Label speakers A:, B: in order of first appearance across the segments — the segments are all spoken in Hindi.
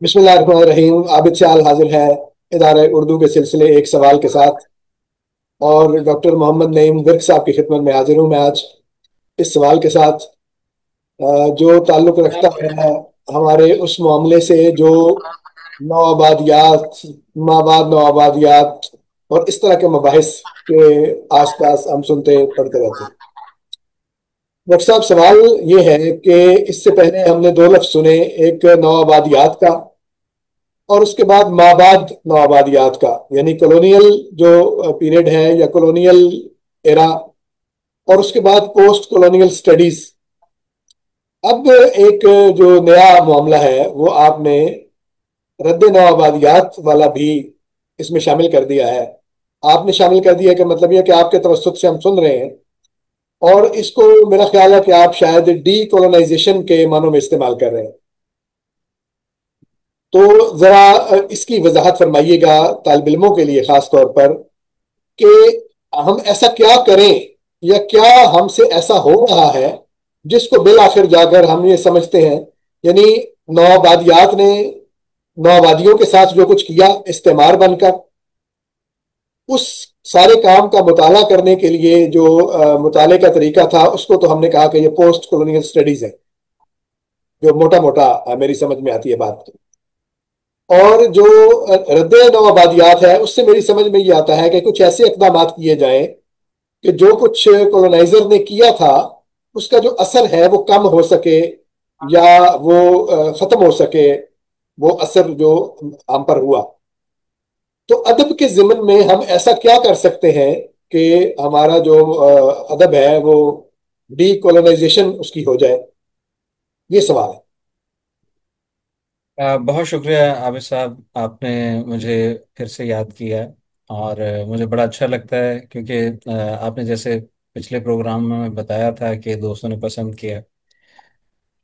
A: बिस्मिल्लाहिर्रहमानिर्रहीम। आबिद चाल हाजिर है इदारे उर्दू के सिलसिले एक सवाल के साथ। और डॉक्टर मोहम्मद नईम विर्क साहब की खिदमत में हाजिर हूँ मैं आज इस सवाल के साथ, जो ताल्लुक रखता है हमारे उस मामले से जो नौआबादियात, माबाद नौआबादियात और इस तरह के मबाहिस के आसपास हम सुनते पढ़ते रहते हैं। डॉक्टर साहब, सवाल ये है कि इससे पहले हमने दो लफ्ज सुने, एक नौआबादियात का और उसके बाद माबाद नवाबादियात का, यानी कॉलोनियल जो पीरियड है या कॉलोनियल एरा, और उसके बाद पोस्ट कॉलोनियल स्टडीज। अब एक जो नया मामला है वो आपने रद्द नवाबादियात वाला भी इसमें शामिल कर दिया है। आपने शामिल कर दिया कि मतलब यह कि आपके तवसत से हम सुन रहे हैं, और इसको मेरा ख्याल है कि आप शायद डी कॉलोनाइजेशन के मानों में इस्तेमाल कर रहे हैं। तो जरा इसकी वजाहत फरमाइएगा तालिब इल्मों के लिए खास तौर पर कि हम ऐसा क्या करें या क्या हमसे ऐसा हो रहा है जिसको बिल आखिर जाकर हम ये समझते हैं, यानी नौआबादियात ने नौआबादियों के साथ जो कुछ किया इस्तेमार बनकर, उस सारे काम का मुताला करने के लिए जो मुताले का तरीका था उसको तो हमने कहा कि ये पोस्ट कॉलोनियल स्टडीज है, जो मोटा मोटा मेरी समझ में आती है बात। और जो रद्द नौआबादियात है उससे मेरी समझ में ये आता है कि कुछ ऐसे इकदाम किए जाएं कि जो कुछ कॉलोनाइजर ने किया था उसका जो असर है वो कम हो सके या वो खत्म हो सके, वो असर जो हम पर हुआ। तो अदब के ज़िमन में हम ऐसा क्या कर सकते हैं कि हमारा जो अदब है वो डीकोलोनाइजेशन उसकी हो जाए, ये सवाल है।
B: बहुत शुक्रिया आबिद साहब, आपने मुझे फिर से याद किया। और मुझे बड़ा अच्छा लगता है क्योंकि आपने जैसे पिछले प्रोग्राम में बताया था कि दोस्तों ने पसंद किया,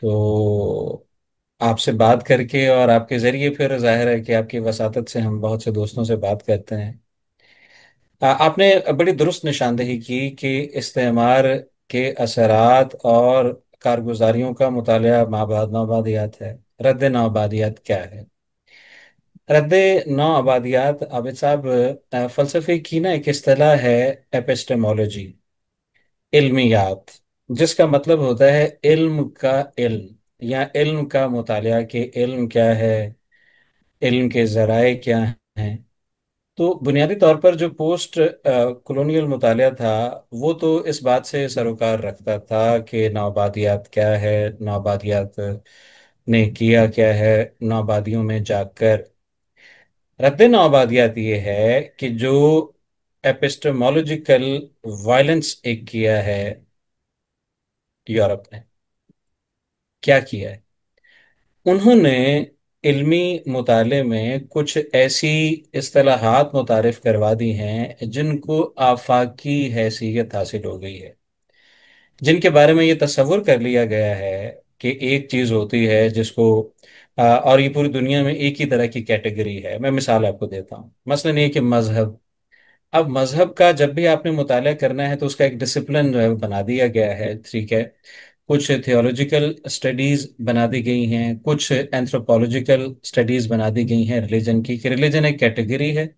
B: तो आपसे बात करके और आपके ज़रिए फिर जाहिर है कि आपकी वसातत से हम बहुत से दोस्तों से बात करते हैं। आपने बड़ी दुरुस्त निशानदेही की कि इस्तेमार के असरात और कारगुजारियों का मुतालिया माबाद नौआबादियात है। रद्द नौआबादियात क्या है? रद्द नौ आबादियात आबिद साहब, फ़लसफ़े की ना एक इस्तिलाह है, एपिस्टेमोलॉजी, इल्मियात, जिसका मतलब होता है इल्म का इल्म या इल्म का मुतालिया, कि इल्म क्या है, इल्म के ज़राए क्या हैं। तो बुनियादी तौर पर जो पोस्ट कॉलोनियल मुतालिया था वो तो इस बात से सरोकार रखता था कि नौआबादियात क्या है, नौआबादियात ने किया क्या है नौआबादियों में जाकर। रद्द नौआबादियात ये है कि जो एपिस्टेमोलॉजिकल वायलेंस एक किया है यूरोप ने, क्या किया है, उन्होंने इल्मी मुताले में कुछ ऐसी इस्तिलाहात मुतारिफ करवा दी हैं जिनको आफाकी हैसियत हासिल हो गई है, जिनके बारे में ये तस्वुर कर लिया गया है कि एक चीज़ होती है जिसको और ये पूरी दुनिया में एक ही तरह की कैटेगरी है। मैं मिसाल आपको देता हूँ, मसलन ये कि मजहब। अब मजहब का जब भी आपने मुताला करना है तो उसका एक डिसिप्लिन जो है वो बना दिया गया है, ठीक है। कुछ थियोलॉजिकल स्टडीज बना दी गई हैं, कुछ एंथ्रोपोलॉजिकल स्टडीज बना दी गई हैं रिलीजन की, कि रिलीजन एक कैटेगरी है।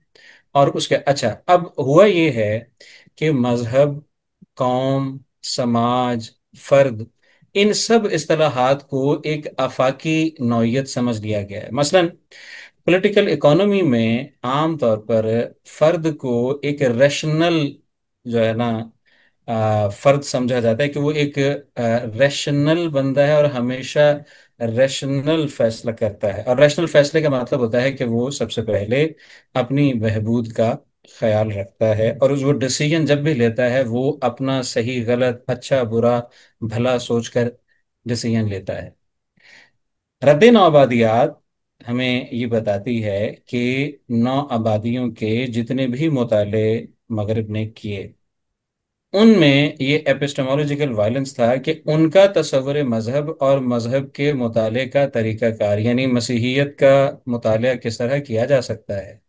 B: और उसके अच्छा, अब हुआ ये है कि मजहब, कौम, समाज, फर्द, इन सब इस्तलाहात को एक आफाकी नौइयत समझ लिया गया है। मसलन पॉलिटिकल इकोनॉमी में आम तौर पर फर्द को एक रैशनल, जो है ना, फर्द समझा जाता है कि वो एक रैशनल बंदा है और हमेशा रैशनल फैसला करता है। और रैशनल फैसले का मतलब होता है कि वो सबसे पहले अपनी बहबूद का ख्याल रखता है, और उस वो डिसीजन जब भी लेता है वो अपना सही गलत अच्छा बुरा भला सोचकर डिसीजन लेता है। रद्द नौआबादियात हमें ये बताती है कि नौ आबादियों के जितने भी मुताले मगरिब ने किए, उनमें ये एपिस्टेमोलॉजिकल वायलेंस था कि उनका तस्वुर मजहब और मजहब के मुताले का तरीक़ाकार, यानी मसीहियत का मुताला किस तरह किया जा सकता है,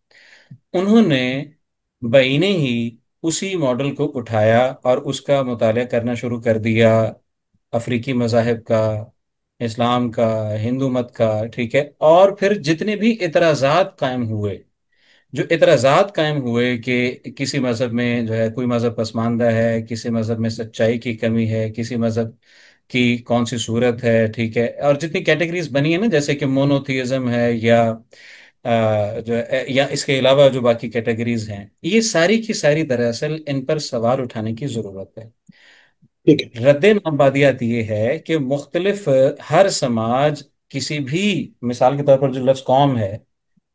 B: उन्होंने बईने ही उसी मॉडल को उठाया और उसका मुताला करना शुरू कर दिया। अफ्रीकी मज़ाहिब का, इस्लाम का, हिंदू मत का, ठीक है, और फिर जितने भी इतराजात कायम हुए, जो इतराजात कायम हुए कि किसी मजहब में जो है कोई मजहब पसमानदा है, किसी मजहब में सच्चाई की कमी है, किसी मजहब की कौन सी सूरत है, ठीक है, और जितनी कैटेगरीज बनी है ना, जैसे कि मोनोथियज्म है, या जो है, या इसके अलावा जो बाकी कैटेगरीज हैं, ये सारी की सारी दरअसल इन पर सवाल उठाने की जरूरत है।
A: ठीक है।
B: रद्द नबादियात ये है कि मुख्तलिफ हर समाज, किसी भी, मिसाल के तौर पर जो लफ्ज कौम है,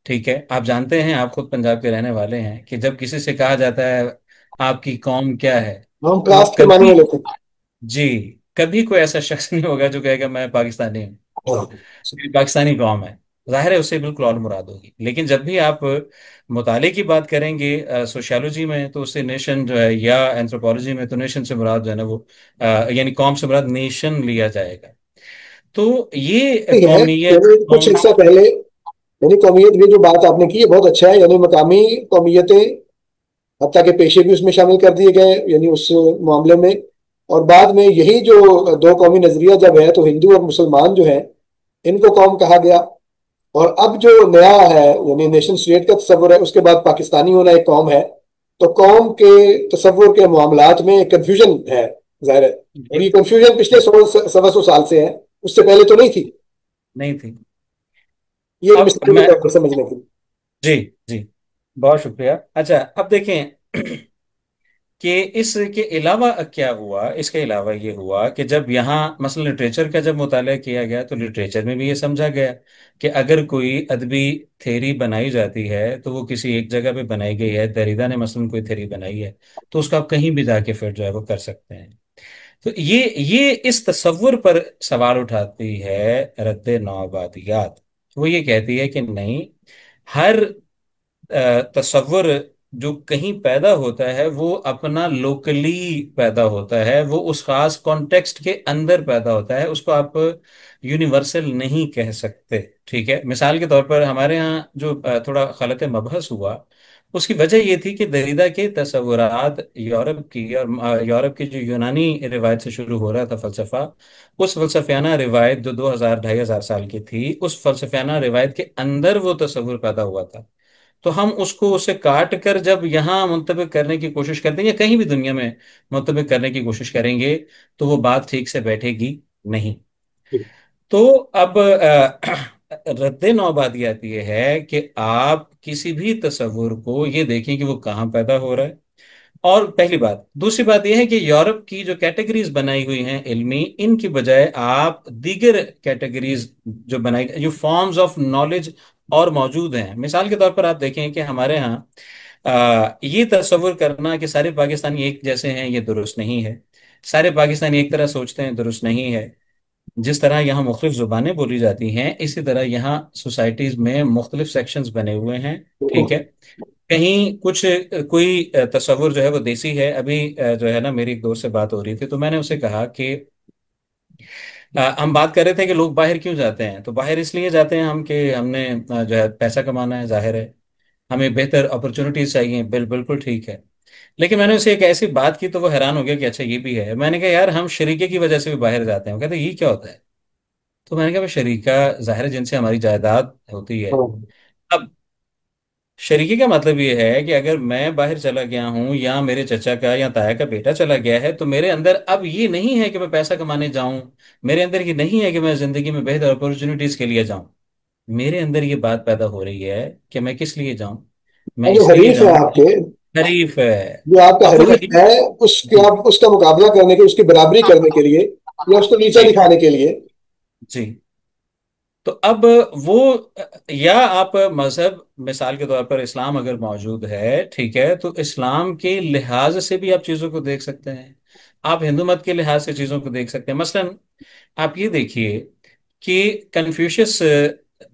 B: ठीक है, आप जानते हैं, आप खुद पंजाब के रहने वाले हैं, कि जब किसी से कहा जाता है आपकी कौम क्या है,
A: हम
B: तो
A: कास्ट के मानने
B: कभी,
A: में लेते हैं।
B: जी, कभी कोई ऐसा शख्स नहीं होगा जो कहेगा मैं पाकिस्तानी हूँ,
A: हाँ।
B: मेरी पाकिस्तानी कौम है। जाहिर है उससे बिल्कुल और मुराद होगी, लेकिन जब भी आप मुताले की बात करेंगे सोशियोलॉजी में, तो उससे नेशन जो है, या एंथ्रोपोलॉजी में, तो नेशन से मुराद जो है ना वो यानी कौम से मुराद नेशन लिया जाएगा। तो ये
A: ठीक है,
B: कौमियत,
A: यानी कुछ
B: कौम,
A: हिस्सा पहले, यानी कौमियत भी जो बात आपने की है बहुत अच्छा है, यानी मकामी कौमियतें, हत्ता के पेशे भी उसमें शामिल कर दिए गए यानी उस मामले में। और बाद में यही जो दो कौमी नजरिया जब है तो हिंदू और मुसलमान जो है इनको कौम कहा गया। और अब जो नया है यानी नेशन स्टेट का तस्वुर है, उसके बाद पाकिस्तानी होना एक कौम है, तो कौम के तस्वुर के मामलात में कंफ्यूजन है, जाहिर है। और ये कंफ्यूजन पिछले 100 सवा 100 साल से है, उससे पहले तो नहीं थी।
B: नहीं थी।
A: ये एक
B: अब
A: मिसाल के
B: मैं,
A: तौर पर समझने की।
B: जी, जी, बहुत शुक्रिया। अच्छा, अब देखें कि इसके अलावा क्या हुआ, इसके अलावा ये हुआ कि जब यहाँ मसलन लिटरेचर का जब मुताला किया गया, तो लिटरेचर में भी ये समझा गया कि अगर कोई अदबी थेरी बनाई जाती है तो वो किसी एक जगह पे बनाई गई है, दरिदा ने मसलन कोई थेरी बनाई है, तो उसको आप कहीं भी जाके फिर जो है वो कर सकते हैं। तो ये इस तसव्वुर पर सवाल उठाती है रद्द नौआबादियात। वो ये कहती है कि नहीं, हर तसव्वुर जो कहीं पैदा होता है वो अपना लोकली पैदा होता है, वो उस खास कॉन्टेक्स्ट के अंदर पैदा होता है, उसको आप यूनिवर्सल नहीं कह सकते। ठीक है, मिसाल के तौर पर हमारे यहाँ जो थोड़ा गलत मबहस हुआ, उसकी वजह ये थी कि दरीदा के तसव्वुरात यूरोप की, और यूरोप की जो यूनानी रिवायत से शुरू हो रहा था फलसफा, उस फलसफियाना रिवायत जो 2000 ढाई हजार साल की थी, उस फलसफियाना रिवायत के अंदर वो तसव्वुर पैदा हुआ था। तो हम उसको, उसे काट कर जब यहाँ मुंतबिक करने की कोशिश करते हैं, या कहीं भी दुनिया में मुंतबिक करने की कोशिश करेंगे, तो वो बात ठीक से बैठेगी नहीं। तो अब रद्द नौबादियात ये है कि आप किसी भी तस्वुर को ये देखें कि वो कहाँ पैदा हो रहा है। और पहली बात, दूसरी बात यह है कि यूरोप की जो कैटेगरीज बनाई हुई हैं इल्मी, इनकी बजाय आप दीगर कैटेगरीज जो बनाई, जो फॉर्म्स ऑफ नॉलेज और मौजूद हैं, मिसाल के तौर पर आप देखें कि हमारे यहाँ ये तस्वुर करना कि सारे पाकिस्तानी एक जैसे हैं, ये दुरुस्त नहीं है। सारे पाकिस्तानी एक तरह सोचते हैं, दुरुस्त नहीं है। जिस तरह यहाँ मुख्तलिफ जुबानें बोली जाती हैं, इसी तरह यहाँ सोसाइटीज में मुख्तलिफ सेक्शंस बने हुए हैं। ठीक है, कहीं कुछ कोई तस्वुर जो है वो देसी है। अभी जो है ना, मेरी एक दोस्त से बात हो रही थी, तो मैंने उसे कहा कि हम बात कर रहे थे कि लोग बाहर क्यों जाते हैं, तो बाहर इसलिए जाते हैं हम कि हमने जो है पैसा कमाना है, जाहिर है, हमें बेहतर अपॉर्चुनिटीज चाहिए, बिल्कुल ठीक है। लेकिन मैंने उसे एक ऐसी बात की तो वो हैरान हो गया कि अच्छा ये भी है। मैंने कहा यार, हम शरीके की वजह से भी बाहर जाते हैं। वो कहते ये क्या होता है? तो मैंने कहा भाई, शरीका जाहिर है जिनसे हमारी जायदाद होती है।
A: हाँ।
B: अब शरीके का मतलब ये है कि अगर मैं बाहर चला गया हूं, या मेरे चचा का या ताया का बेटा चला गया है, तो मेरे अंदर अब ये नहीं है कि मैं पैसा कमाने जाऊं, मेरे अंदर ये नहीं है कि मैं जिंदगी में बेहतर अपॉर्चुनिटीज के लिए जाऊं। मेरे अंदर ये बात पैदा हो रही है कि मैं किस लिए जाऊं। मैं
A: और जो
B: इसलिए
A: हरीफ है
B: जाऊं,
A: आपके,
B: शरीफ है।
A: जो आपका
B: अब वो
A: हरीफ
B: हरीफ,
A: है, उसके
B: जी,
A: आप उसका मुकाबला करने के, उसकी बराबरी करने के लिए या उसको नीचा
B: जी,
A: दिखाने के लिए।
B: जी, तो अब वो, या आप मजहब, मिसाल के तौर पर इस्लाम अगर मौजूद है, ठीक है, तो इस्लाम के लिहाज से भी आप चीज़ों को देख सकते हैं। आप हिंदू मत के लिहाज से चीज़ों को देख सकते हैं। मसलन आप ये देखिए कि कन्फ्यूशियस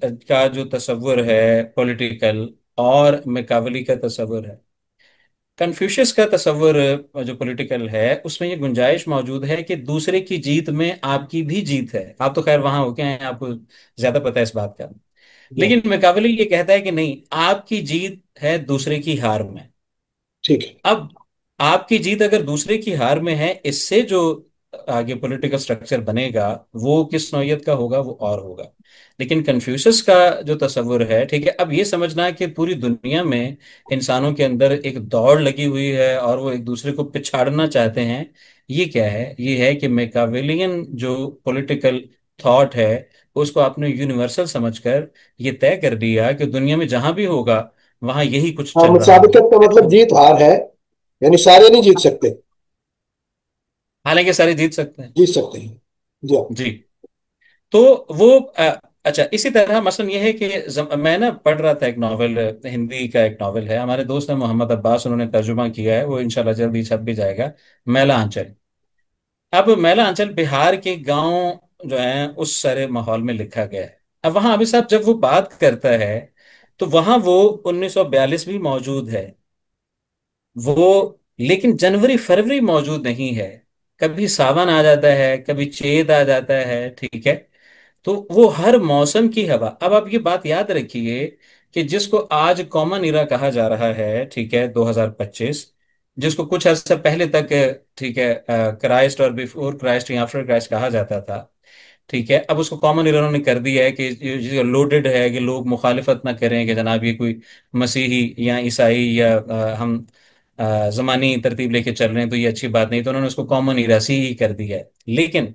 B: का जो तस्वुर है पॉलिटिकल, और मैकावली का तस्वुर है। कन्फ्यूशियस का तस्वुर जो पॉलिटिकल है, उसमें ये गुंजाइश मौजूद है कि दूसरे की जीत में आपकी भी जीत है। आप तो खैर वहां होके हैं, आपको ज्यादा पता है इस बात का। लेकिन मैकावली ये कहता है कि नहीं, आपकी जीत है दूसरे की हार में।
A: ठीक है।
B: अब आपकी जीत अगर दूसरे की हार में है, इससे जो आगे पॉलिटिकल स्ट्रक्चर बनेगा वो किस नौइयत का होगा वो और होगा। लेकिन कन्फ्यूशस का जो तस्वुर है, ठीक है, अब ये समझना है कि पूरी दुनिया में इंसानों के अंदर एक दौड़ लगी हुई है और वो एक दूसरे को पिछाड़ना चाहते हैं। ये क्या है? ये है कि मैकावेलियन जो पॉलिटिकल थॉट है उसको आपने यूनिवर्सल समझकर ये तय कर दिया कि दुनिया में जहां भी होगा वहां यही कुछ
A: हाँ,
B: चल रहा होगा।
A: मुसाबिकत का मतलब जीत हार है, यानी सारे नहीं जीत सकते।
B: हालांकि सारे जीत सकते हैं।
A: जीत सकते हैं। जी हाँ।
B: जी। तो वो अच्छा, इसी तरह मसलन ये है कि मैं ना पढ़ रहा था एक नॉवेल, हिंदी का एक नॉवेल है, हमारे दोस्त हैं मोहम्मद अब्बास, उन्होंने तर्जुमा किया है, वो इंशाल्लाह जल्दी छप भी जाएगा। मैला आंचल। अब मैला आंचल बिहार के गांव जो है उस सारे माहौल में लिखा गया है। अब वहां अभी साहब जब वो बात करता है तो वहां वो 1942 भी मौजूद है वो, लेकिन जनवरी फरवरी मौजूद नहीं है। कभी सावन आ जाता है, कभी चैत आ जाता है, ठीक है। तो वो हर मौसम की हवा। अब आप ये बात याद रखिए कि जिसको आज कॉमन इरा कहा जा रहा है, ठीक है, 2025, जिसको कुछ अर्से पहले तक, ठीक है, क्राइस्ट और बिफोर क्राइस्ट या आफ्टर क्राइस्ट कहा जाता था, ठीक है, अब उसको कॉमन इरा उन्होंने कर दिया है कि ये लोडेड है कि लोग मुखालिफत ना करें कि जनाब ये कोई मसीही या ईसाई या हम जमानी तरतीब लेके चल रहे हैं तो ये अच्छी बात नहीं, तो उन्होंने उसको कॉमन इरा सी ही कर दिया है। लेकिन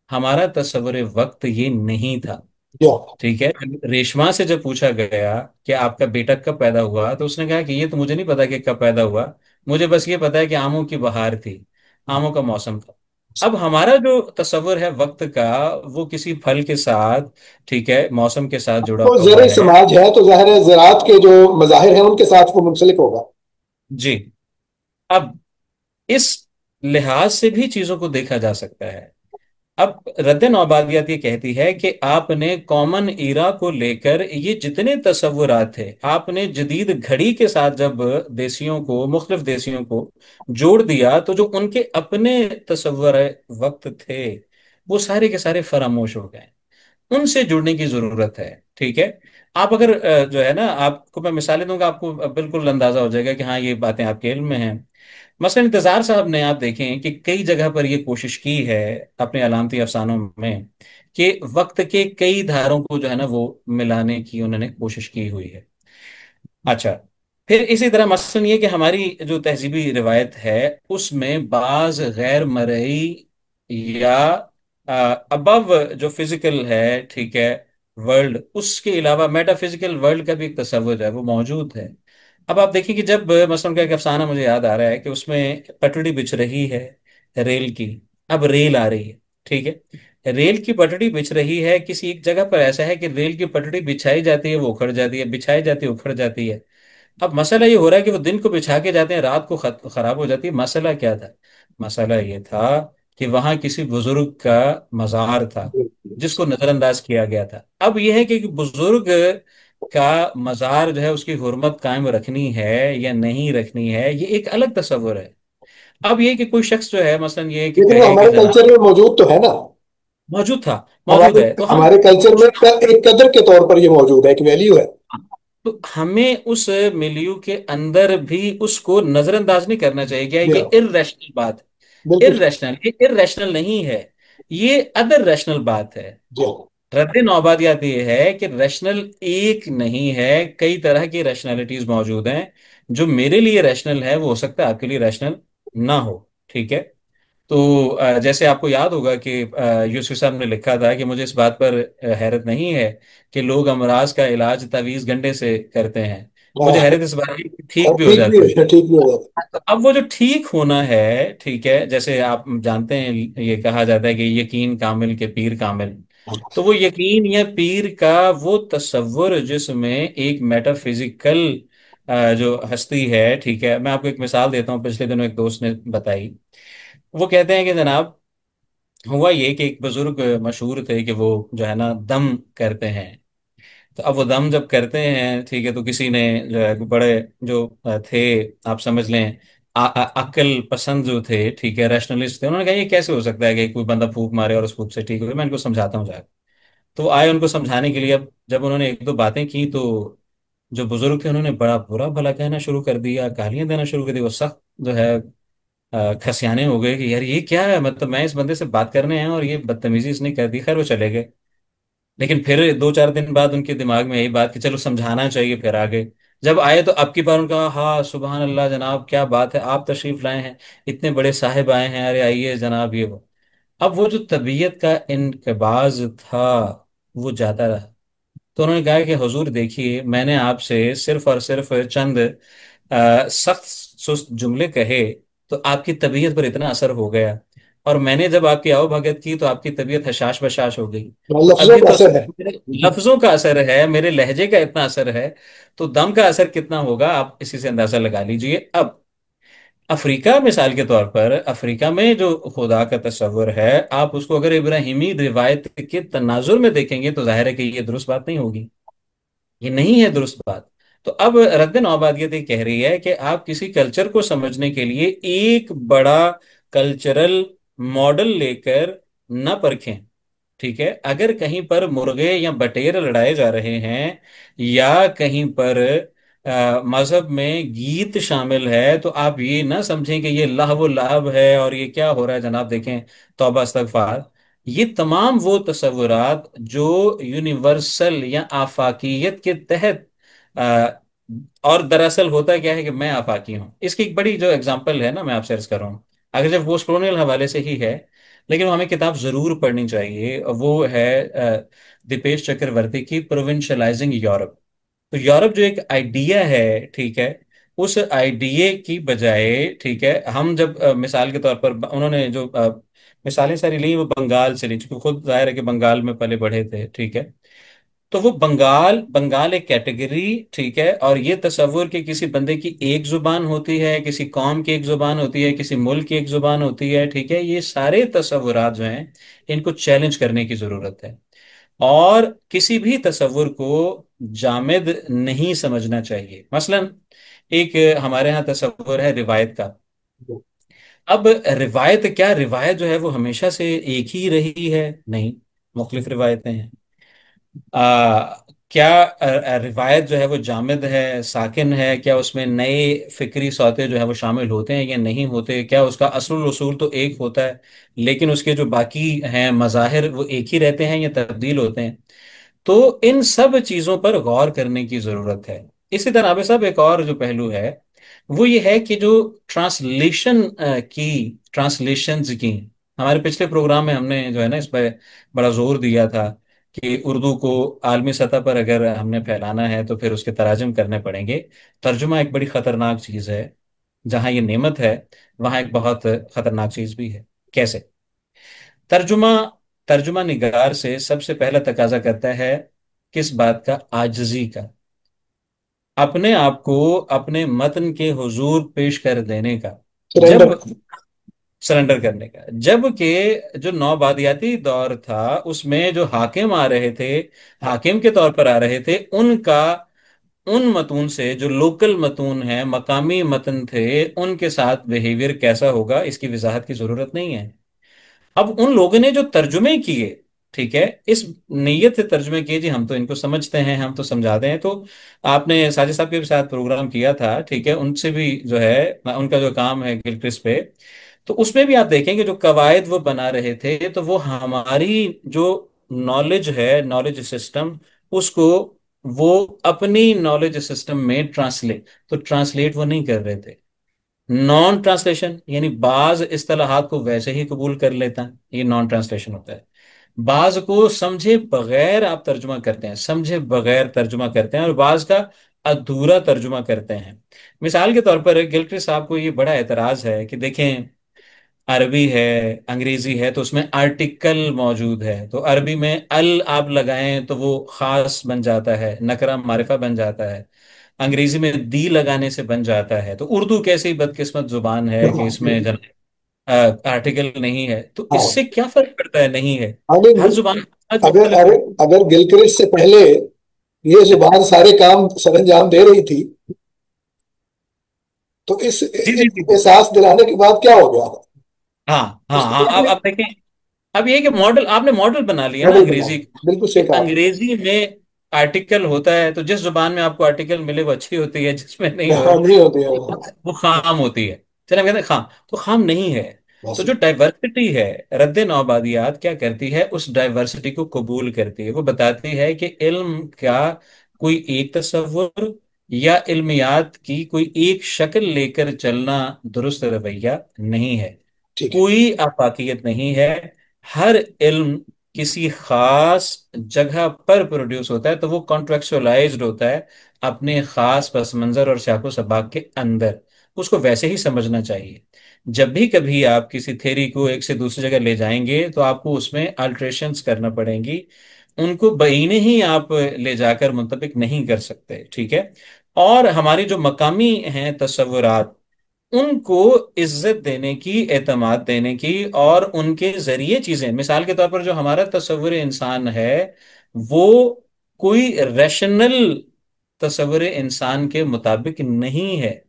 B: हमारा तस्वुर वक्त ये नहीं था,
A: जी हाँ।
B: ठीक है। रेशमा से जब पूछा गया कि आपका बेटा कब पैदा हुआ तो उसने कहा कि ये तो मुझे नहीं पता कि कब पैदा हुआ, मुझे बस ये पता है कि आमों की बहार थी, आमों का मौसम था। अब हमारा जो तस्वुर है वक्त का वो किसी फल के साथ, ठीक है, मौसम के साथ जुड़ा
A: तो
B: हुआ
A: ज़रूरी
B: है।
A: समाज है तो जाहिर है ज़रात के जो मज़ाहिर हैं उनके साथ वो मुंसलिक होगा।
B: जी। अब इस लिहाज से भी चीजों को देखा जा सकता है। अब रद्द नौबादियात ये कहती है कि आपने कॉमन ईरा को लेकर ये जितने तस्वुरात थे, आपने जदीद घड़ी के साथ जब देशियों को, मुख्तलिफ देशियों को जोड़ दिया तो जो उनके अपने तस्वुर वक्त थे वो सारे के सारे फरामोश हो गए। उनसे जुड़ने की जरूरत है, ठीक है। आप अगर जो है ना, आपको मैं मिसालें दूंगा, आपको बिल्कुल अंदाजा हो जाएगा कि हाँ ये बातें आपके इल्म में हैं। मसलन इंतजार साहब ने, आप देखें कि कई जगह पर ये कोशिश की है अपने अलामती अफसानों में कि वक्त के कई धारों को जो है ना वो मिलाने की उन्होंने कोशिश की हुई है। अच्छा, फिर इसी तरह मसलन ये कि हमारी जो तहजीबी रिवायत है उसमें बाज गैर मरई या अबव जो फिजिकल है, ठीक है, वर्ल्ड, उसके अलावा मेटाफिजिकल वर्ल्ड का भी एक तस्वुर है वो मौजूद है। अब आप देखिए कि जब मसलन का एक अफसाना मुझे याद आ रहा है कि उसमें पटड़ी बिछ रही है रेल की। अब रेल आ रही है, ठीक है, रेल की पटड़ी बिछ रही है, किसी एक जगह पर ऐसा है कि रेल की पटड़ी बिछाई जाती है वो उखड़ जाती है, बिछाई जाती है उखड़ जाती है। अब मसला ये हो रहा है कि वो दिन को बिछा के जाते हैं, रात को खराब हो जाती है। मसला क्या था? मसला ये था कि वहां किसी बुजुर्ग का मजार था जिसको नजरअंदाज किया गया था। अब यह है कि बुजुर्ग का मजार जो है उसकी हुर्मत कायम रखनी है या नहीं रखनी है, ये एक अलग तस्वुर है। अब ये कि कोई शख्स जो है मसलन ये कि
A: लेकिन वो
B: कहे कि
A: हमारे
B: जनाब,
A: कल्चर में मौजूद तो है ना।
B: मौजूद था, मौजूद
A: हमारे
B: है, तो हम
A: हमारे कल्चर में एक कदर के तौर पर ये मौजूद है, एक वैल्यू है।
B: तो हमें उस मिलियू के अंदर भी उसको नजरअंदाज नहीं करना चाहिए। क्या है?
A: जी
B: ये
A: हाँ,
B: इररेशनल बात है,
A: बिल्कुल।
B: इररेशनल, ये इररेशनल नहीं है, ये अदर रैशनल बात है।
A: जी हाँ।
B: रद्द नौबादियात ये है कि रैशनल एक नहीं है, कई तरह की रैशनैलिटीज मौजूद हैं। जो मेरे लिए रैशनल है वो हो सकता है आपके लिए रैशनल ना हो, ठीक है। तो जैसे आपको याद होगा कि यूसुफ साहब ने लिखा था कि मुझे इस बात पर हैरत नहीं है कि लोग अमराज का इलाज तावीज गंडे से करते हैं, मुझे
A: हाँ,
B: हैरत इस बात की कि ठीक
A: और
B: भी हो
A: ठीक भी
B: जाते हैं।
A: ठीक भी हो जाता
B: तो अब वो जो ठीक होना है, ठीक है, जैसे आप जानते हैं ये कहा जाता है कि यकीन कामिल के पीर कामिल।
A: है।
B: तो वो यकीन या पीर का वो तसव्वुर जिसमें एक मेटाफिजिकल जो हस्ती है, ठीक है, मैं आपको एक मिसाल देता हूँ, पिछले दिनों एक दोस्त ने बताई। वो कहते हैं कि जनाब, हुआ ये कि एक बुजुर्ग मशहूर थे कि वो जो है ना दम करते हैं। तो अब वो दम जब करते हैं, ठीक है, तो किसी ने जो है बड़े जो थे, आप समझ लें अक्ल पसंद जो थे, ठीक है, रैशनलिस्ट थे, उन्होंने कहा ये कैसे हो सकता है कि कोई बंदा फूक मारे और उस फूक से ठीक हो, मैं इनको समझाता हूँ जाकर। तो वो आए उनको समझाने के लिए। अब जब उन्होंने एक दो बातें की तो जो बुजुर्ग थे उन्होंने बड़ा बुरा भला कहना शुरू कर दिया, गालियां देना शुरू कर दी, वो सख्त जो है खसियाने हो गए कि यार ये क्या है, मतलब मैं इस बंदे से बात करने आया हूं और ये बदतमीजी इसने कर दी। खैर वो चले गए। लेकिन फिर 2-4 दिन बाद उनके दिमाग में यही बात कि चलो समझाना चाहिए फिर आगे। जब आए तो अब की बार उनका, हाँ सुबहान अल्लाह जनाब, क्या बात है, आप तशरीफ लाए हैं, इतने बड़े साहिब आए हैं, अरे आइए जनाब, ये वो। अब वो जो तबीयत का इनकबाज था वो ज्यादा रहा। तो उन्होंने कहा कि हुजूर देखिए, मैंने आपसे सिर्फ और सिर्फ चंद सख्त सुस्त जुमले कहे, तो आपकी तबीयत पर इतना असर हो गया। और मैंने जब आपकी आवभगत की तो आपकी तबीयत हशाश बशाश हो गई। तो अब
A: लफ्जों
B: ये
A: का
B: तो
A: असर है।
B: मेरे लफ्जों का असर है, मेरे लहजे का इतना असर है, तो दम का असर कितना होगा आप इसी से अंदाजा लगा लीजिए। अब अफ्रीका मिसाल के तौर पर, अफ्रीका में जो खुदा का तस्वर है, आप उसको अगर इब्राहिमी रिवायत के तनाजुर में देखेंगे तो जाहिर है कि ये दुरुस्त बात नहीं होगी, ये नहीं है दुरुस्त बात। तो अब रद्द नौबादियत ये कह रही है कि आप किसी कल्चर को समझने के लिए एक बड़ा कल्चरल मॉडल लेकर न परखें। ठीक है, अगर कहीं पर मुर्गे या बटेर लड़ाए जा रहे हैं, या कहीं पर मजहब में गीत शामिल है, तो आप ये ना समझें कि ये लहव लहब है और ये क्या हो रहा है जनाब, देखें, तौबा इस्तगफार। ये तमाम वो तस्वुरात जो यूनिवर्सल या आफाकियत के तहत अ, और दरअसल होता क्या है कि मैं आफाकी हूं, इसकी एक बड़ी जो एग्जांपल है ना, मैं आपसे अर्ज कर रहा हूं, अगर जब पोस्ट कॉलोनियल हवाले से ही है, लेकिन वो हमें किताब जरूर पढ़नी चाहिए। वो है दीपेश चक्रवर्ती की प्रोविंशलाइजिंग यूरोप। तो यूरोप जो एक आइडिया है, ठीक है, उस आइडिया की बजाय, ठीक है, हम जब मिसाल के तौर पर उन्होंने जो मिसालें सारी ली वो बंगाल से ली, क्योंकि खुद जाहिर है कि बंगाल में पले बढ़े थे, ठीक है। तो वो बंगाल बंगाल एक कैटेगरी, ठीक है, और ये तस्वुर कि किसी बंदे की एक जुबान होती है, किसी कौम की एक जुबान होती है, किसी मुल्क की एक जुबान होती है, ठीक है, ये सारे तस्वुरात जो हैं इनको चैलेंज करने की जरूरत है। और किसी भी तस्वुर को जामिद नहीं समझना चाहिए। मसलन एक हमारे यहाँ तस्वुर है रिवायत का। अब रिवायत क्या, रिवायत जो है वो हमेशा से एक ही रही है? नहीं, मुख्तलिफ रिवायतें हैं। क्या रिवायत जो है वो जामिद है, साकिन है? क्या उसमें नए फिक्री सौते जो है वो शामिल होते हैं या नहीं होते? क्या उसका असलुल उसूल तो एक होता है, लेकिन उसके जो बाकी हैं मज़ाहिर वो एक ही रहते हैं या तब्दील होते हैं? तो इन सब चीजों पर गौर करने की जरूरत है। इसी तरह अब साहब एक और जो पहलू है वो ये है कि जो ट्रांसलेशन की ट्रांसलेशंस की, हमारे पिछले प्रोग्राम में हमने जो है ना इस पर बड़ा जोर दिया था कि उर्दू को आलमी सतह पर अगर हमने फैलाना है तो फिर उसके तराजम करने पड़ेंगे। तर्जुमा एक बड़ी खतरनाक चीज है। जहां ये नेमत है वहां एक बहुत खतरनाक चीज भी है। कैसे? तर्जुमा तर्जुमा निगार से सबसे पहला तकाजा करता है किस बात का? आजिजी का, अपने आप को अपने मतन के हुजूर पेश कर देने का,
A: सरेंडर।
B: जब सरेंडर करने का। जबकि जो नौबादियाती दौर था उसमें जो हाकिम आ रहे थे, हाकिम के तौर पर आ रहे थे, उनका उन मतून से, जो लोकल मतून है, मकामी मतन थे, उनके साथ बिहेवियर कैसा होगा इसकी वजाहत की जरूरत नहीं है। अब उन लोगों ने जो तर्जुमे किए, ठीक है, इस नीयत से तर्जुमे किए, जी हम तो इनको समझते हैं, हम तो समझाते हैं। तो आपने साजिद साहब के भी साथ प्रोग्राम किया था, ठीक है, उनसे भी जो है उनका जो काम है गिलक्रिस्ट पे, तो उसमें भी आप देखेंगे जो कवायद वो बना रहे थे, तो वो हमारी जो नॉलेज है, नॉलेज सिस्टम, उसको वो अपनी नॉलेज सिस्टम में ट्रांसलेट वो नहीं कर रहे थे। नॉन ट्रांसलेशन यानी बाज इस्तेलाहात को वैसे ही कबूल कर लेता है, ये नॉन ट्रांसलेशन होता है। बाज को समझे बगैर आप तर्जुमा करते हैं, समझे बगैर तर्जुमा करते हैं, और बाज का अधूरा तर्जुमा करते हैं। मिसाल के तौर पर गिलक्रिस्ट साहब को ये बड़ा एतराज है कि देखें, अरबी है, अंग्रेजी है, तो उसमें आर्टिकल मौजूद है, तो अरबी में अल आप लगाएं तो वो खास बन जाता है, नकरा मारिफा बन जाता है। अंग्रेजी में दी लगाने से बन जाता है। तो उर्दू कैसी बदकिस्मत जुबान है कि इसमें आर्टिकल नहीं है, तो
A: हाँ
B: इससे क्या फर्क पड़ता है? नहीं है।
A: हाँ, नहीं
B: हर
A: नहीं।
B: जुबान
A: अगर
B: मुख्तलिफ
A: अगर
B: है।
A: अगर गिलक्रिस्ट से पहले ये जुबान सारे काम सरंजाम दे रही थी, तो इस
B: जी जी जी जी।
A: एहसास दिलाने के बाद क्या हो गया?
B: हाँ हाँ
A: उसके
B: हाँ,
A: बाद
B: अब देखें, अब ये कि मॉडल आपने मॉडल बना लिया ना
A: मॉडल बना,
B: अंग्रेजी का,
A: बिल्कुल
B: कि
A: सही कहा आपने।
B: अंग्रेजी में आर्टिकल होता है, तो जिस जुबान में आपको आर्टिकल मिले वो अच्छी होती है, जिसमें नहीं हो
A: हाँ, नहीं होती है
B: वो खाम होती है। चले हम कहते हैं खाम, तो खाम नहीं है। तो जो
A: वास्तव।
B: डाइवर्सिटी है, रद्द नौबादियात क्या करती है, उस डाइवर्सिटी को कबूल करती है। वो बताती है कि इल्म का कोई एक तस्वुर या इल्मियात की कोई एक शक्ल लेकर चलना दुरुस्त रवैया नहीं है।
A: ठीक है।
B: कोई आफाकियत नहीं है। हर इल्म किसी खास जगह पर प्रोड्यूस होता है, तो वो कॉन्ट्रेक्चुअलाइज्ड होता है अपने खास पस मंजर और साको सबक के अंदर। उसको वैसे ही समझना चाहिए। जब भी कभी आप किसी थ्योरी को एक से दूसरी जगह ले जाएंगे तो आपको उसमें अल्ट्रेशंस करना पड़ेंगी। उनको बहीने ही आप ले जाकर मुंतबिक नहीं कर सकते, ठीक है। और हमारी जो मकामी हैं तस्वुरात, उनको इज्जत देने की, एतमाद देने की, और उनके जरिए चीजें, मिसाल के तौर पर जो हमारा तस्वुर इंसान है, वो कोई रैशनल तस्वुर इंसान के मुताबिक नहीं है।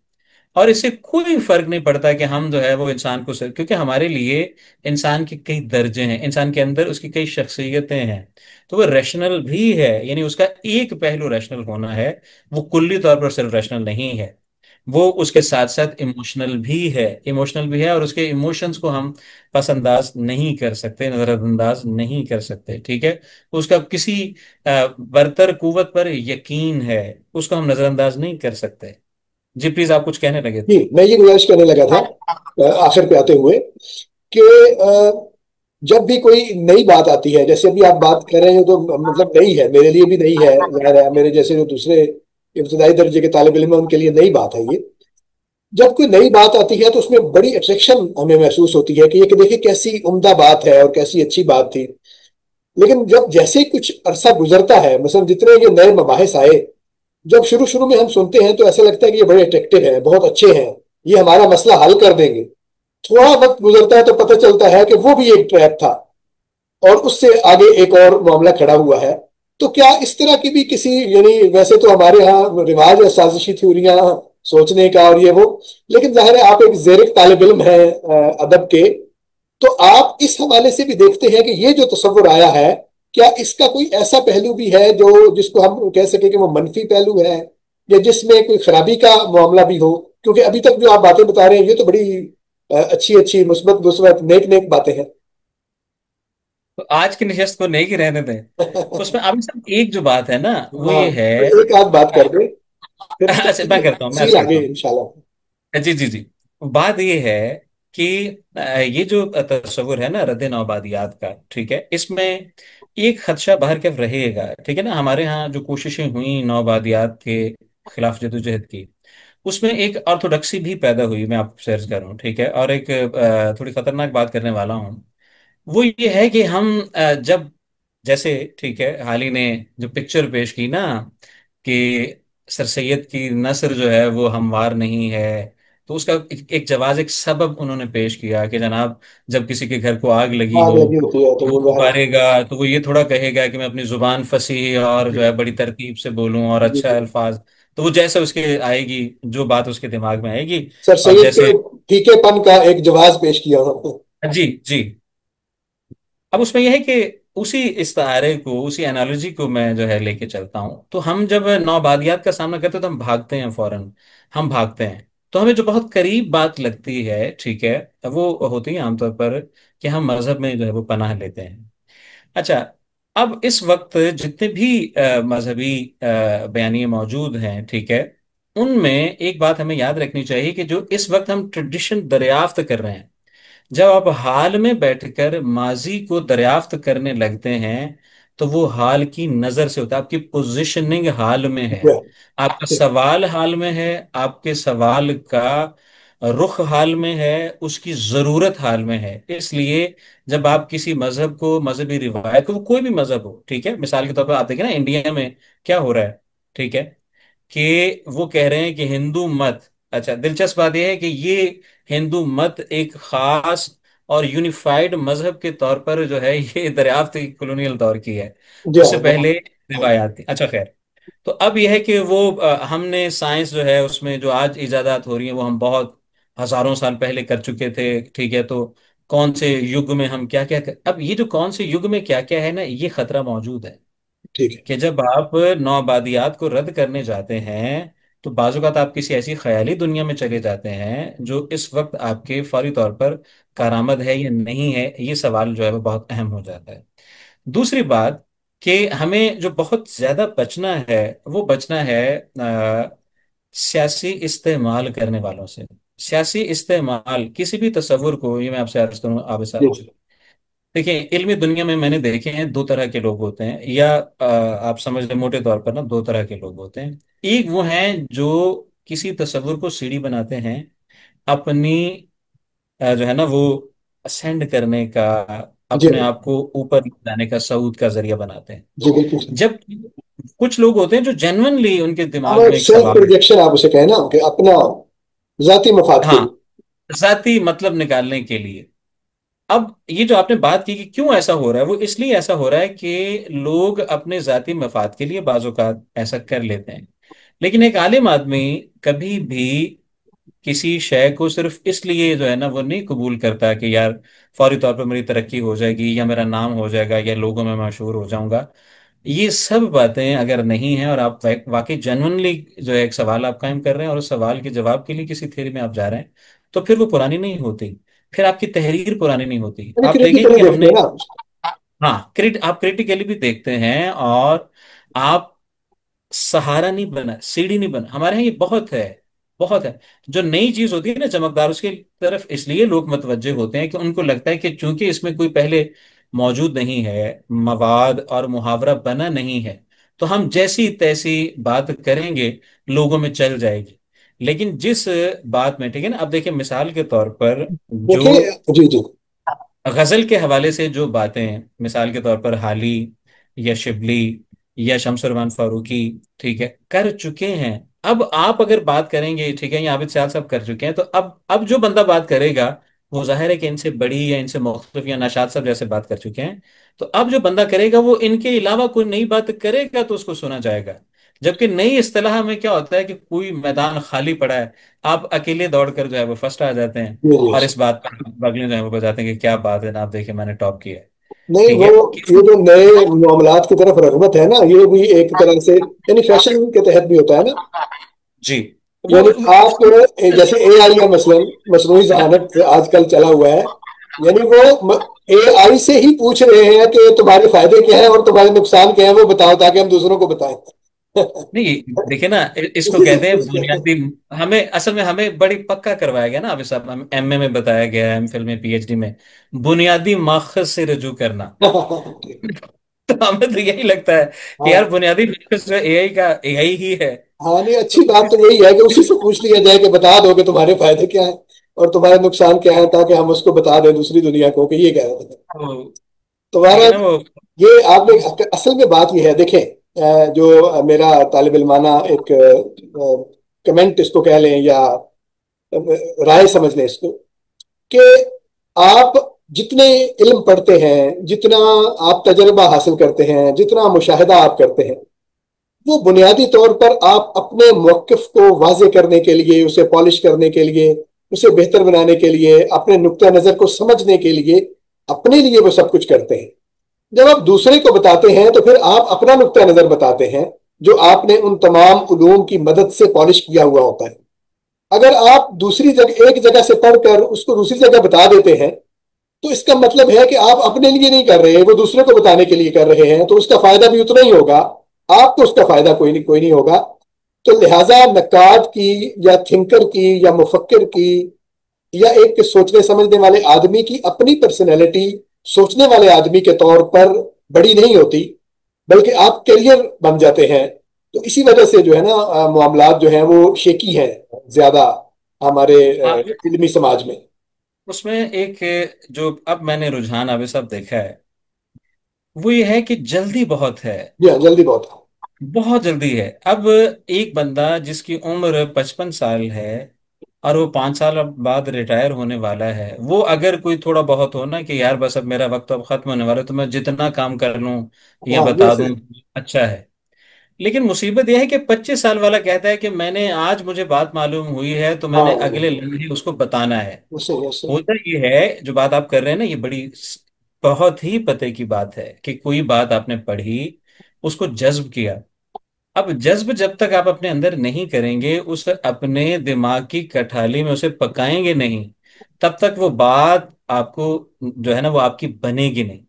B: और इससे कोई फर्क नहीं पड़ता कि हम जो है वो इंसान को सिर्फ, क्योंकि हमारे लिए इंसान के कई दर्जे हैं, इंसान के अंदर उसकी कई शख्सियतें हैं। तो वो रैशनल भी है, यानी उसका एक पहलू रैशनल होना है, वो कुल्ली तौर पर सिर्फ रैशनल नहीं है। वो उसके साथ साथ इमोशनल भी है, इमोशनल भी है, और उसके इमोशंस को हम पसंदाज नहीं कर सकते, नजरअंदाज नहीं कर सकते, ठीक है। उसका किसी बरतर कुव्वत पर यकीन है, उसको हम नजरअंदाज नहीं कर सकते। जी प्लीज, आप कुछ कहने लगे
A: जी,
B: थे।
A: मैं ये गुजारिश करने लगा था आखिर पे आते हुए कि जब भी कोई नई बात आती है, जैसे अभी आप बात कर रहे हो तो मतलब नई है, मेरे लिए भी नई है, जाहिर है मेरे जैसे जो दूसरे इब्तदाई दर्जे के तालिब इल्म हैं उनके लिए नई बात है ये। जब कोई नई बात आती है तो उसमें बड़ी अट्रैक्शन हमें महसूस होती है कि ये कि देखिए कैसी उम्दा बात है और कैसी अच्छी बात थी। लेकिन जब जैसे ही कुछ अरसा गुजरता है, मतलब जितने ये नए मबाहिस आए, जब शुरू शुरू में हम सुनते हैं तो ऐसा लगता है कि ये बड़े अट्रैक्टिव हैं, बहुत अच्छे हैं, ये हमारा मसला हल कर देंगे। थोड़ा वक्त गुजरता है तो पता चलता है कि वो भी एक ट्रैप था, और उससे आगे एक और मामला खड़ा हुआ है। तो क्या इस तरह की भी किसी, यानी वैसे तो हमारे यहाँ रिवाज है साजिशी थ्योरियां सोचने का और ये वो, लेकिन जाहिर है आप एक जेरिक तालिब इल्म है अदब के, तो आप इस हवाले से भी देखते हैं कि ये जो तस्वुर आया है, क्या इसका कोई ऐसा पहलू भी है जो जिसको हम कह सके कि वो मनफी पहलू है, या जिसमें कोई खराबी का मामला भी हो? क्योंकि अभी तक जो आप बातें बता रहे हैं ये तो बड़ी अच्छी अच्छी मुस्बत मुस्बत नेक नेक बातें हैं।
B: तो आज की निशस्त को नहीं की रहने दें। उसमें अभी सब एक जो बात है ना, वो
A: हाँ,
B: ये है।
A: तो एक आध बात कर दे, फिर
B: अच्छा, मैं करता हूँ, मैं
A: तफसील
B: करता
A: आगे
B: हूँ।
A: इंशाल्लाह।
B: जी जी जी। बात ये है कि ये जो तस्वुर है ना रद्द नौबादियात का, ठीक है, इसमें एक खदशा बाहर के रहेगा, ठीक है ना। हमारे यहाँ जो कोशिशें हुई नौबादियात के खिलाफ जदोजहद की, उसमें एक ऑर्थोडॉक्सी भी पैदा हुई, मैं आपको शेयर कर रहा हूँ, ठीक है। और एक थोड़ी खतरनाक बात करने वाला हूँ। वो ये है कि हम जब, जैसे, ठीक है, हाल ही ने जो पिक्चर पेश की ना कि सर सैयद की नस्र जो है वो हमवार नहीं है, तो उसका एक जवाब, एक सबब उन्होंने पेश किया कि जनाब, जब किसी के घर को आग लगी
A: आग
B: हो,
A: लगी होती है तो
B: वो
A: वो जाहिर
B: उबारेगा तो वो ये थोड़ा कहेगा कि मैं अपनी जुबान फसी और जो
A: है।
B: है बड़ी तरतीब से बोलूं और
A: जी
B: अच्छा
A: जी।
B: अल्फाज, तो वो जैसे उसके आएगी, जो बात उसके दिमाग में आएगी।
A: सर
B: और
A: सैयद
B: जैसे,
A: के फीकेपन का एक जवाब पेश किया उन्होंने।
B: जी जी। अब उसमें यह है कि उसी इस्तारे को, उसी एनालॉजी को मैं जो है लेके चलता हूं, तो हम जब नौबादियात का सामना करते हैं तो हम भागते हैं फौरन, हम भागते हैं। तो हमें जो बहुत करीब बात लगती है, ठीक है, वो होती है आमतौर पर कि हम मजहब में जो है वो पनाह लेते हैं। अच्छा, अब इस वक्त जितने भी मजहबी बयानिए मौजूद हैं, ठीक है, उनमें एक बात हमें याद रखनी चाहिए कि जो इस वक्त हम ट्रेडिशन दरियाफ्त कर रहे हैं, जब आप हाल में बैठकर माजी को दरियाफ्त करने लगते हैं, तो वो हाल की नजर से होता है, आपकी पोजीशनिंग हाल में है, आपका सवाल हाल में है, आपके सवाल का रुख हाल में है, उसकी जरूरत हाल में है। इसलिए जब आप किसी मजहब को, मजहबी रिवायत को, वो कोई भी मजहब हो, ठीक है, मिसाल के तौर पर आप देखें ना इंडिया में क्या हो रहा है, ठीक है, कि वो कह रहे हैं कि हिंदू मत, अच्छा दिलचस्प बात यह है कि ये हिंदू मत एक खास और यूनिफाइड मजहब के तौर पर जो है ये दरियाफ्त कॉलोनियल दौर की है।
A: जी
B: उससे
A: हाँ।
B: पहले रिवायात थी। अच्छा खैर, तो अब यह है कि वो हमने साइंस जो है उसमें जो आज इजादात हो रही है वो हम बहुत हजारों साल पहले कर चुके थे, ठीक है। तो कौन से युग में हम क्या क्या कर, अब ये जो कौन से युग में क्या क्या है ना, ये खतरा मौजूद है
A: ठीक है।
B: कि जब आप नौबादियात को रद्द करने जाते हैं, तो बाज़-औक़ात आप किसी ऐसी ख्याली दुनिया में चले जाते हैं जो इस वक्त आपके फौरी तौर पर कारामद है या नहीं है, ये सवाल जो है वो बहुत अहम हो जाता है। दूसरी बात कि हमें जो बहुत ज्यादा बचना है, वो बचना है सियासी इस्तेमाल करने वालों से। सियासी इस्तेमाल किसी भी तस्वुर को, ये मैं आपसे अर्ज करूँ आप
A: जी
B: साहब।
A: जी
B: देखिए, इल्मी दुनिया में मैंने देखे हैं दो तरह के लोग होते हैं, या आप समझ लें मोटे तौर पर ना दो तरह के लोग होते हैं। एक वो हैं जो किसी तस्वुर को सीढ़ी बनाते हैं अपनी जो है ना वो असेंड करने का,
A: जी
B: अपने आप को ऊपर जाने का, सऊद का जरिया बनाते हैं।
A: जी बिल्कुल।
B: जब कुछ लोग होते हैं जो जेन्युइनली उनके दिमाग
A: हमारा
B: में एक
A: सेल्फ
B: सवाल,
A: प्रोजेक्शन आप उसे कहें ना, कि अपना जाती मफाद के
B: हाँ,
A: लिए।
B: जाती मतलब निकालने के लिए। अब ये जो आपने बात की कि क्यों ऐसा हो रहा है, वो इसलिए ऐसा हो रहा है कि लोग अपने जाती मफाद के लिए बाजू का ऐसा कर लेते हैं। लेकिन एक आलिम आदमी कभी भी किसी शय को सिर्फ इसलिए जो है ना वो नहीं कबूल करता कि यार फौरी तौर पर मेरी तरक्की हो जाएगी या मेरा नाम हो जाएगा या लोगों में मशहूर हो जाऊंगा। ये सब बातें अगर नहीं है और आप वाकई जेन्युइनली जो है एक सवाल आप कायम कर रहे हैं और उस सवाल के जवाब के लिए किसी थ्योरी में आप जा रहे हैं, तो फिर वो पुरानी नहीं होती, फिर आपकी तहरीर पुरानी नहीं होती।
A: यानी
B: आप देखेंगे
A: क्रिटिकली
B: कि
A: देखते
B: हमने,
A: हैं ना।
B: हाँ, आप क्रिटिकली भी देखते हैं, और आप सहारा नहीं बना, सीढ़ी नहीं बना। हमारे यहाँ ये बहुत है, बहुत है। जो नई चीज होती है ना चमकदार, उसकी तरफ इसलिए लोग मतवज्जे होते हैं कि उनको लगता है कि चूंकि इसमें कोई पहले मौजूद नहीं है, मवाद और मुहावरा बना नहीं है, तो हम जैसी तैसी बात करेंगे, लोगों में चल जाएगी। लेकिन जिस बात में, ठीक है ना, अब देखिए मिसाल के तौर पर जो
A: देखिए। जी जी।
B: गजल के हवाले से जो बातें, मिसाल के तौर पर हाली या शिबली या शमसुरमान फारूकी, ठीक है, कर चुके हैं। अब आप अगर बात करेंगे, ठीक है, या आबिद सयाल सब कर चुके हैं, तो अब जो बंदा बात करेगा, वो जाहिर है कि इनसे बड़ी या इनसे मुख्तलिफ या नशाद सब जैसे बात कर चुके हैं। तो अब जो बंदा करेगा वो इनके अलावा कोई नई बात करेगा तो उसको सुना जाएगा। जबकि नई इस्तेलाह में क्या होता है कि कोई मैदान खाली पड़ा है, आप अकेले दौड़कर जो है वो फर्स्ट आ जाते हैं,
A: जी
B: और
A: जी।
B: इस बात पर बगले जो है वो बताते हैं कि क्या बात है ना, आप देखिए मैंने टॉप किया है।
A: नहीं,
B: ठीक
A: वो
B: है।
A: ये जो नए मामलात की तरफ रगबत है ना, ये भी एक तरह से यानी फैशन के तहत भी होता है ना।
B: जी,
A: यानी
B: वो
A: आप जैसे एआई है मसलन, मसनूई जहानत आजकल चला हुआ है। यानी वो एआई से ही पूछ रहे हैं कि तुम्हारे फायदे क्या हैं और तुम्हारे नुकसान क्या हैं, वो बताओ ताकि हम दूसरों को बताएं।
B: नहीं, देखिए ना, इसको कहते हैं बुनियादी। हमें असल में हमें बड़ी पक्का करवाया गया ना, अभी साहब, हम एमए में बताया गया है, एमफिल में, पीएचडी में, बुनियादी माखज से रजू करना। तो हमें तो यही लगता है कि यार
A: हाँ
B: बुनियादी माखज जो एआई का एआई ही है।
A: हाँ, नहीं, अच्छी
B: तो
A: बात तो यही है कि उसी से पूछ लिया जाए कि बता दो कि तुम्हारे फायदे क्या हैं और तुम्हारे नुकसान क्या हैं, ताकि हम उसको बता दें दूसरी दुनिया को कि ये क्या है
B: ठीक
A: तुम्हारा।
B: है ना वो।
A: ये आपने असल में बात ये है, देखें, जो मेरा तालिब इल्माना एक कमेंट इसको कह लें या राय समझ लें इसको, कि आप जितने इल्म पढ़ते हैं, जितना आप तजर्बा हासिल करते हैं, जितना मुशाहिदा आप करते हैं, वो बुनियादी तौर पर आप अपने मौक़िफ़ को वाजे करने के लिए, उसे पॉलिश करने के लिए, उसे बेहतर बनाने के लिए, अपने नुक्ता नज़र को समझने के लिए, अपने लिए वो सब कुछ करते हैं। जब आप दूसरे को बताते हैं तो फिर आप अपना नुक्ता नज़र बताते हैं, जो आपने उन तमाम उलूम की मदद से पॉलिश किया हुआ होता है। अगर आप दूसरी जगह, एक जगह से पढ़कर उसको दूसरी जगह बता देते हैं, तो इसका मतलब है कि आप अपने लिए नहीं कर रहे, वो दूसरे को बताने के लिए कर रहे हैं, तो उसका फायदा भी उतना ही होगा, आपको उसका फायदा कोई नहीं होगा। तो लिहाजा नक्काद की या थिंकर की या मुफक्किर की या एक सोचने समझने वाले आदमी की अपनी पर्सनैलिटी सोचने वाले आदमी के तौर पर बड़ी नहीं होती, बल्कि आप करियर बन जाते हैं। तो इसी वजह से जो है ना मामलात जो हैं वो शेकी हैं ज्यादा हमारे
B: हाँ,
A: इल्मी समाज में।
B: उसमें एक जो अब मैंने रुझान अभी सब देखा है, वो ये है कि जल्दी बहुत है,
A: जी हाँ, जल्दी बहुत।
B: बहुत जल्दी है। अब एक बंदा जिसकी उम्र 55 साल है और वो 5 साल बाद रिटायर होने वाला है, वो अगर कोई थोड़ा बहुत हो ना कि यार बस अब मेरा वक्त अब खत्म होने वाला है, तो मैं जितना काम कर लूं या
A: हाँ, ये
B: बता दूं,
A: सही।
B: अच्छा है। लेकिन मुसीबत यह है कि 25 साल वाला कहता है कि मैंने आज मुझे बात मालूम हुई है तो
A: हाँ,
B: मैंने अगले लम्हे उसको बताना है।
A: वो सही है, सही।
B: होता ये है, जो बात आप कर रहे हैं ना, ये बहुत ही पते की बात है कि कोई बात आपने पढ़ी, उसको जज्ब किया, अब जज्ब जब तक आप अपने अंदर नहीं करेंगे, उस अपने दिमाग की कठाली में उसे पकाएंगे नहीं, तब तक वो बात आपको जो है ना वो आपकी बनेगी नहीं।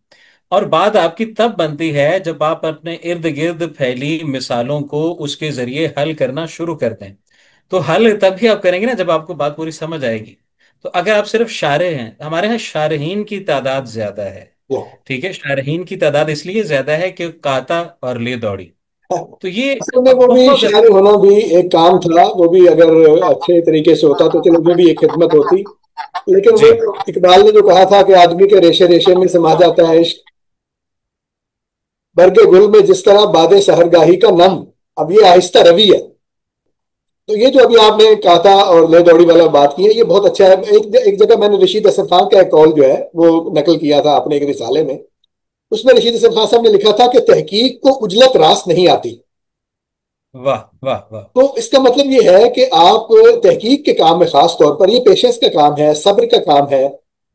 B: और बात आपकी तब बनती है जब आप अपने इर्द गिर्द फैली मिसालों को उसके जरिए हल करना शुरू करते हैं। तो हल तभी आप करेंगे ना जब आपको बात पूरी समझ आएगी। तो अगर आप सिर्फ शारे हैं, हमारे यहाँ शारहीन की तादाद ज्यादा है। ठीक है, शारहीन की तादाद इसलिए ज्यादा है कि काता और ले दौड़ी। तो ये
A: असल में वो भी
B: बहुत
A: शायर होना भी एक काम था, वो भी अगर अच्छे तरीके से होता तो चलो वो भी एक खिदमत होती। लेकिन वो
B: जी।
A: इकबाल ने जो कहा था कि आदमी के रेशे रेशे में समा जाता है इश्क, बरगे गुल में जिस तरह बादे सहरगाही का नम। अब ये आहिस्ता रवि है। तो ये जो अभी आपने काता और ले दौड़ी वाला बात की है, ये बहुत अच्छा है। एक जगह मैंने रशीद असद खान का एक कॉल जो है वो नकल किया था अपने एक रिसाले में। उसमें रशीद असद खान साहब ने लिखा था कि तहकीक को उजलत रास नहीं आती।
B: वाह वाह वाह।
A: तो इसका मतलब ये है कि आप तहकीक के काम में खास तौर पर, ये पेशेंस का काम है, सब्र का काम है।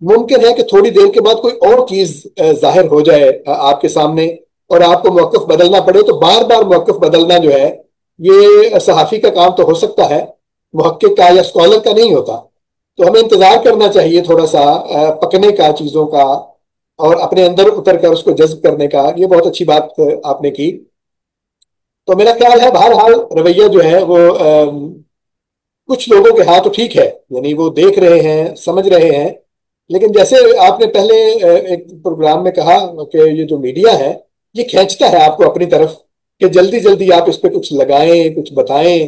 A: मुमकिन है कि थोड़ी देर के बाद कोई और चीज जाहिर हो जाए आपके सामने, और आपको मौकफ बदलना पड़े। तो बार बार मौकफ बदलना जो है, ये सहाफी का काम तो हो सकता है, मुहक्किक का या स्कॉलर का नहीं होता। तो हमें इंतजार करना चाहिए थोड़ा सा पकने का चीजों का, और अपने अंदर उतर कर उसको जज्ब करने का। ये बहुत अच्छी बात आपने की। तो मेरा ख्याल है बहरहाल रवैया जो है वो कुछ लोगों के हाथ तो ठीक है, यानी वो देख रहे हैं, समझ रहे हैं। लेकिन जैसे आपने पहले एक प्रोग्राम में कहा कि ये जो मीडिया है, ये खींचता है आपको अपनी तरफ, कि जल्दी जल्दी आप इस पे कुछ लगाएं, कुछ बताएं,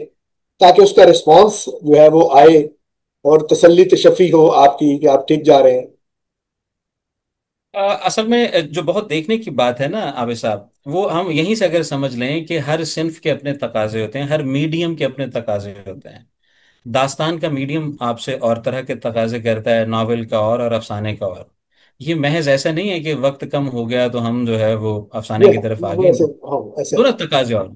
A: ताकि उसका रिस्पॉन्स जो है वो आए, और तसल्ली तशफ़ी हो आपकी कि आप ठीक जा रहे हैं।
B: असल में जो बहुत देखने की बात है ना आबिद साहब, वो हम यहीं से अगर समझ लें कि हर सिन्फ के अपने तकाजे होते हैं, हर मीडियम के अपने तकाजे होते हैं। दास्तान का मीडियम आपसे और तरह के तकाजे करता है, नावल का और अफसाने का और। ये महज ऐसा नहीं है कि वक्त कम हो गया तो हम जो है वो अफसाने
A: वो
B: की तरफ आ
A: वो
B: गए।
A: ऐसे, हाँ ऐसे
B: दोनों
A: है।
B: तकाजे और।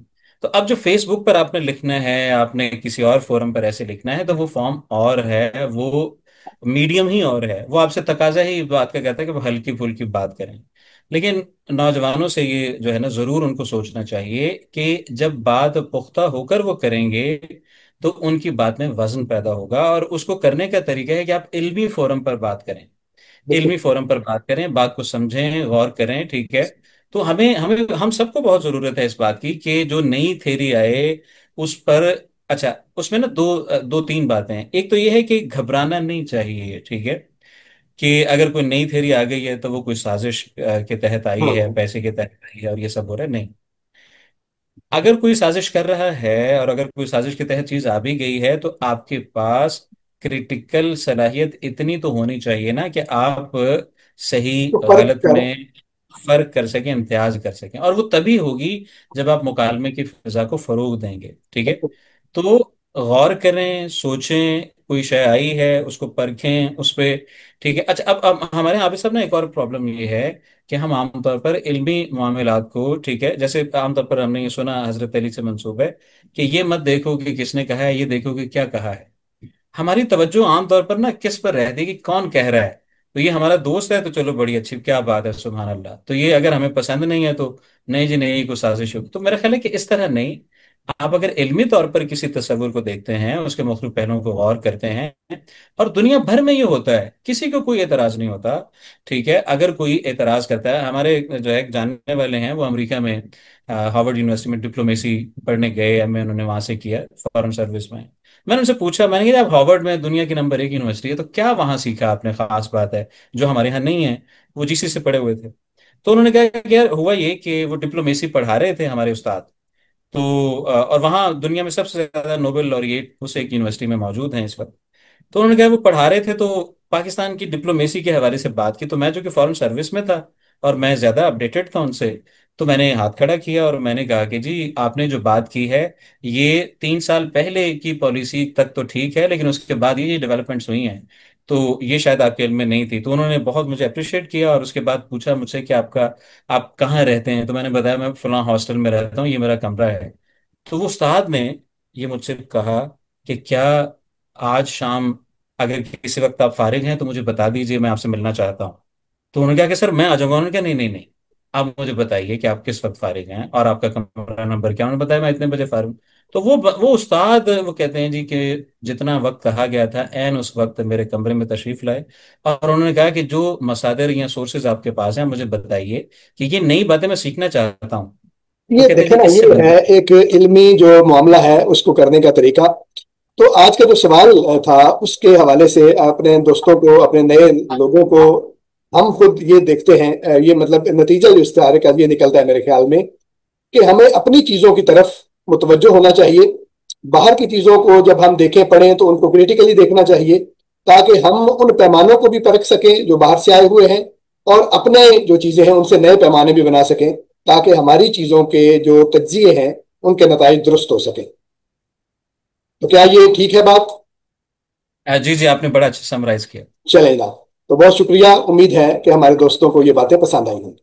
B: तो अब जो फेसबुक पर आपने लिखना है, आपने किसी और फोरम पर ऐसे लिखना है, तो वो फॉर्म और है, वो मीडियम ही और है, वो आपसे तकाजा ही इस बात का कहता है कि वो हल्की फुल्की बात करें। लेकिन नौजवानों से ये जो है ना जरूर उनको सोचना चाहिए कि जब बात पुख्ता होकर वो करेंगे तो उनकी बात में वजन पैदा होगा। और उसको करने का तरीका है कि आप इल्मी फोरम पर बात करें।
A: बिल्कुल।
B: इल्मी फोरम पर बात करें, बात को समझें, गौर करें, ठीक है। तो हमें हमें हम सबको बहुत जरूरत है इस बात की कि जो नई थ्योरी आए उस पर। अच्छा, उसमें ना दो तीन बातें हैं। एक तो ये है कि घबराना नहीं चाहिए, ठीक है, कि अगर कोई नई थ्योरी आ गई है तो वो कोई साजिश के तहत आई है,
A: हाँ,
B: पैसे के तहत आई है और ये सब हो रहा है, नहीं। अगर कोई साजिश कर रहा है और अगर कोई साजिश के तहत चीज आ भी गई है, तो आपके पास क्रिटिकल सलाहियत इतनी तो होनी चाहिए ना कि आप सही
A: तो फर्क
B: गलत
A: कर।
B: में फर्क कर सकें, इम्तियाज कर सकें। और वो तभी होगी जब आप मुकालमे की फिजा को फरोग देंगे, ठीक है। तो गौर करें, सोचें, कोई शय आई है उसको परखें उस पे, ठीक है। अच्छा, अब हमारे यहाँ पे सब ना एक और प्रॉब्लम ये है कि हम आमतौर पर इल्मी मामलात को, ठीक है, जैसे आमतौर पर हमने ये सुना हजरत अली से मंसूब है कि ये मत देखो कि किसने कहा है, ये देखो कि क्या कहा है। हमारी तवज्जो आमतौर पर ना किस पर रहती है कि कौन कह रहा है। तो ये हमारा दोस्त है तो चलो बड़ी अच्छी क्या बात है, सुभान अल्लाह। तो ये अगर हमें पसंद नहीं है तो नहीं जी नहीं, कोई साजिश होगी। तो मेरा ख्याल है कि इस तरह नहीं। आप अगर इल्मी तौर पर किसी तस्वुर को देखते हैं, उसके मुख्तलिफ पहलुओं को गौर करते हैं, और दुनिया भर में ये होता है, किसी को कोई एतराज नहीं होता, ठीक है। अगर कोई एतराज करता है, हमारे जो है जानने वाले हैं वो अमेरिका में हार्वर्ड यूनिवर्सिटी में डिप्लोमेसी पढ़ने गए, एमए उन्होंने वहां से किया, फॉरेन सर्विस में। मैंने उनसे पूछा, मैंने कहा आप हार्वर्ड में दुनिया की नंबर 1 यूनिवर्सिटी है, तो क्या वहां सीखा आपने, खास बात है जो हमारे यहाँ नहीं है। वो जीसी से पढ़े हुए थे। तो उन्होंने कहा कि यार हुआ ये कि वो डिप्लोमेसी पढ़ा रहे थे हमारे उस्ताद। तो और वहाँ दुनिया में सबसे ज्यादा नोबेल लॉरिएट उस एक यूनिवर्सिटी में मौजूद हैं इस वक्त। तो उन्होंने कहा वो पढ़ा रहे थे, तो पाकिस्तान की डिप्लोमेसी के हवाले से बात की। तो मैं जो कि फॉरेन सर्विस में था और मैं ज्यादा अपडेटेड था उनसे, तो मैंने हाथ खड़ा किया और मैंने कहा कि जी आपने जो बात की है, ये 3 साल पहले की पॉलिसी तक तो ठीक है, लेकिन उसके बाद ये डेवलपमेंट्स हुई हैं, तो ये शायद आपके इल्म में नहीं थी। तो उन्होंने बहुत मुझे अप्रिशिएट किया और उसके बाद पूछा मुझसे कि आप कहाँ रहते हैं। तो मैंने बताया मैं फलां हॉस्टल में रहता हूँ, ये मेरा कमरा है। तो वो उस्ताद ने ये मुझसे कहा कि क्या आज शाम अगर किसी वक्त आप फारिग हैं तो मुझे बता दीजिए, मैं आपसे मिलना चाहता हूँ। तो उन्होंने कहा कि सर मैं आ जाऊंगा। उन्होंने कहा नहीं नहीं नहीं, आप मुझे बताइए कि आप किस वक्त फारिग हैं और आपका कमरा नंबर क्या है। उन्होंने बताया मैं इतने बजे फारिग हूँ। तो वो उस्ताद वो कहते हैं जी कि जितना वक्त कहा गया था एन उस वक्त मेरे कमरे में तशरीफ लाए, और उन्होंने कहा कि जो मसादिर या सोर्सेज आपके पास हैं मुझे बताइए कि ये नई बातें मैं सीखना चाहता हूँ। तो
A: ये
B: कहते हैं जी
A: देखे ना,
B: इससे
A: ये है
B: बनती।
A: एक इल्मी जो मामला है उसको करने का तरीका। तो आज का जो सवाल था उसके हवाले से अपने दोस्तों को, अपने नए लोगों को, हम खुद ये देखते हैं, ये मतलब नतीजा जो इस तारे का ये निकलता है मेरे ख्याल में, कि हमें अपनी चीजों की तरफ मुतवज्जो होना चाहिए। बाहर की चीजों को जब हम देखें पढ़ें तो उनको क्रिटिकली देखना चाहिए, ताकि हम उन पैमानों को भी परख सकें जो बाहर से आए हुए हैं, और अपने जो चीजें हैं उनसे नए पैमाने भी बना सकें, ताकि हमारी चीजों के जो तज्जिए हैं उनके नताइज दुरुस्त हो सके। तो क्या ये ठीक है बात?
B: जी जी, आपने बड़ा अच्छा समराइज किया।
A: चलेगा। तो बहुत शुक्रिया, उम्मीद है कि हमारे दोस्तों को ये बातें पसंद आई होंगी।